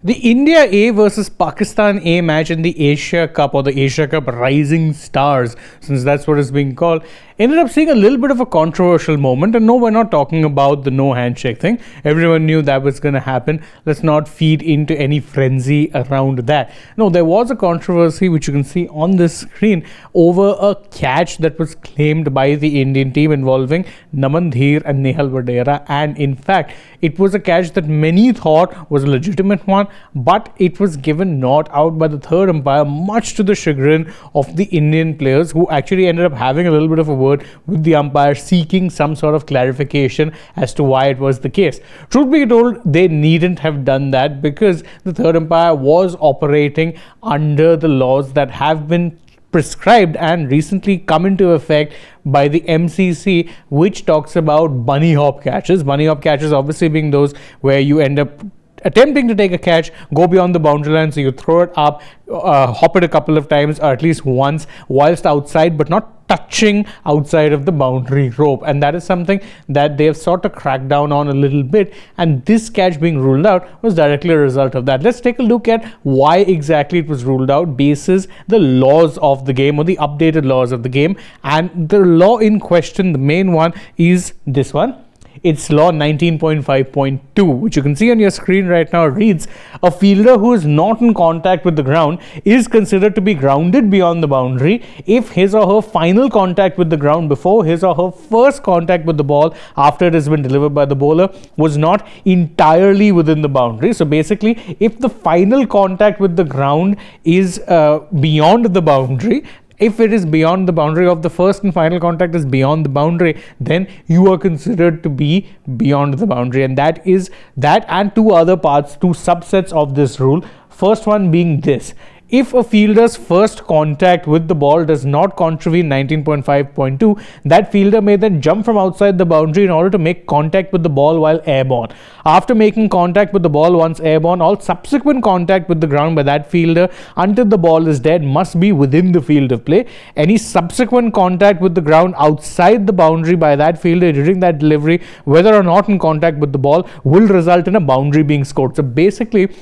The India A versus Pakistan A match in the Asia Cup, or the Asia Cup Rising Stars, since that's what it's being called, ended up seeing a little bit of a controversial moment. And no, we're not talking about the no handshake thing. Everyone knew that was going to happen. Let's not feed into any frenzy around that. No, there was a controversy, which you can see on this screen, over a catch that was claimed by the Indian team involving Dhir and Nehal Wadhera. And in fact, it was a catch that many thought was a legitimate one, but it was given not out by the third umpire, much to the chagrin of the Indian players, who actually ended up having a little bit of a word with the umpire, seeking some sort of clarification as to why it was the case. Truth be told, they needn't have done that, because the third umpire was operating under the laws that have been prescribed and recently come into effect by the MCC, which talks about bunny hop catches. Bunny hop catches obviously being those where you end up attempting to take a catch, go beyond the boundary line, so you throw it up, hop it a couple of times, or at least once, whilst outside, but not touching outside of the boundary rope. And that is something that they have sort of cracked down on a little bit, and this catch being ruled out was directly a result of that. Let's take a look at why exactly it was ruled out, basis the laws of the game, or the updated laws of the game. And the law in question, the main one, is this one. It's law 19.5.2, which you can see on your screen right now, reads: a fielder who is not in contact with the ground is considered to be grounded beyond the boundary if his or her final contact with the ground before his or her first contact with the ball after it has been delivered by the bowler was not entirely within the boundary. So basically, if the final contact with the ground is beyond the boundary, if it is beyond the boundary of the first and final contact is beyond the boundary, then you are considered to be beyond the boundary. And that is that, and two other parts, two subsets of this rule. First one being this: if a fielder's first contact with the ball does not contravene 19.5.2, that fielder may then jump from outside the boundary in order to make contact with the ball while airborne. After making contact with the ball once airborne, all subsequent contact with the ground by that fielder until the ball is dead must be within the field of play. Any subsequent contact with the ground outside the boundary by that fielder during that delivery, whether or not in contact with the ball, will result in a boundary being scored. So basically,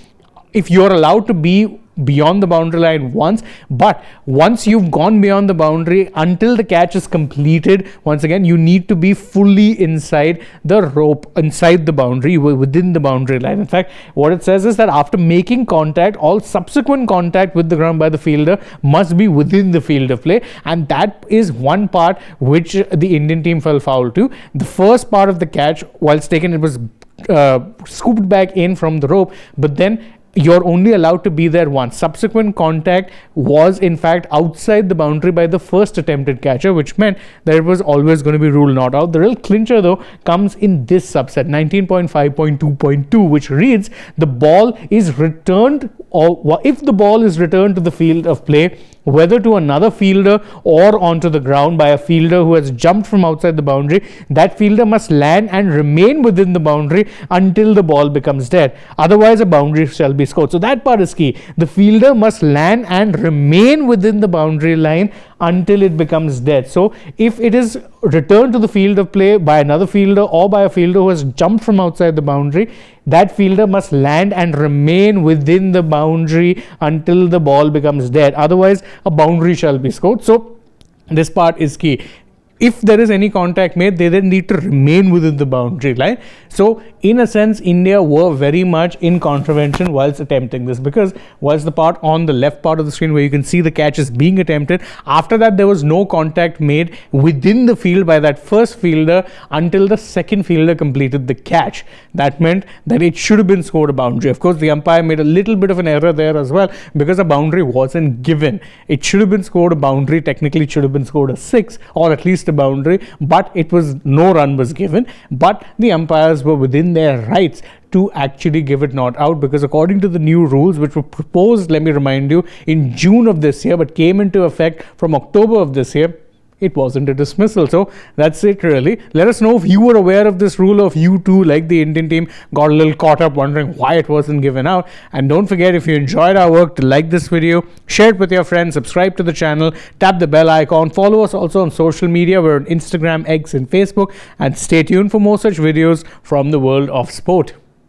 if you're allowed to be beyond the boundary line once, but once you've gone beyond the boundary, until the catch is completed, once again you need to be fully inside the rope, inside the boundary, within the boundary line. In fact, what it says is that after making contact, all subsequent contact with the ground by the fielder must be within the field of play. And that is one part which the Indian team fell foul to. The first part of the catch, whilst taken, it was scooped back in from the rope, but then you're only allowed to be there once. Subsequent contact was in fact outside the boundary by the first attempted catcher, which meant that it was always going to be ruled not out. The real clincher though comes in this subset 19.5.2.2, which reads: the ball is returned, or if the ball is returned to the field of play, whether to another fielder or onto the ground by a fielder who has jumped from outside the boundary, that fielder must land and remain within the boundary until the ball becomes dead. Otherwise, a boundary shall be scored. So that part is key. The fielder must land and remain within the boundary line until it becomes dead. So if it is returned to the field of play by another fielder or by a fielder who has jumped from outside the boundary, that fielder must land and remain within the boundary until the ball becomes dead. Otherwise, a boundary shall be scored. So this part is key. If there is any contact made, they then need to remain within the boundary line. So in a sense, India were very much in contravention whilst attempting this, because whilst the part on the left part of the screen where you can see the catch is being attempted, after that there was no contact made within the field by that first fielder until the second fielder completed the catch. That meant that it should have been scored a boundary. Of course, the umpire made a little bit of an error there as well, because a boundary wasn't given. It should have been scored a boundary. Technically, it should have been scored a 6, or at least a boundary, but it was no run was given. But the umpires were within their rights to actually give it not out, because according to the new rules, which were proposed, let me remind you, in June of this year, but came into effect from October of this year, it wasn't a dismissal. So that's it really. Let us know if you were aware of this rule, or if you too, like the Indian team, got a little caught up wondering why it wasn't given out. And don't forget, if you enjoyed our work, to like this video, share it with your friends, subscribe to the channel, tap the bell icon, follow us also on social media. We're on Instagram, X and Facebook, and stay tuned for more such videos from the world of sport.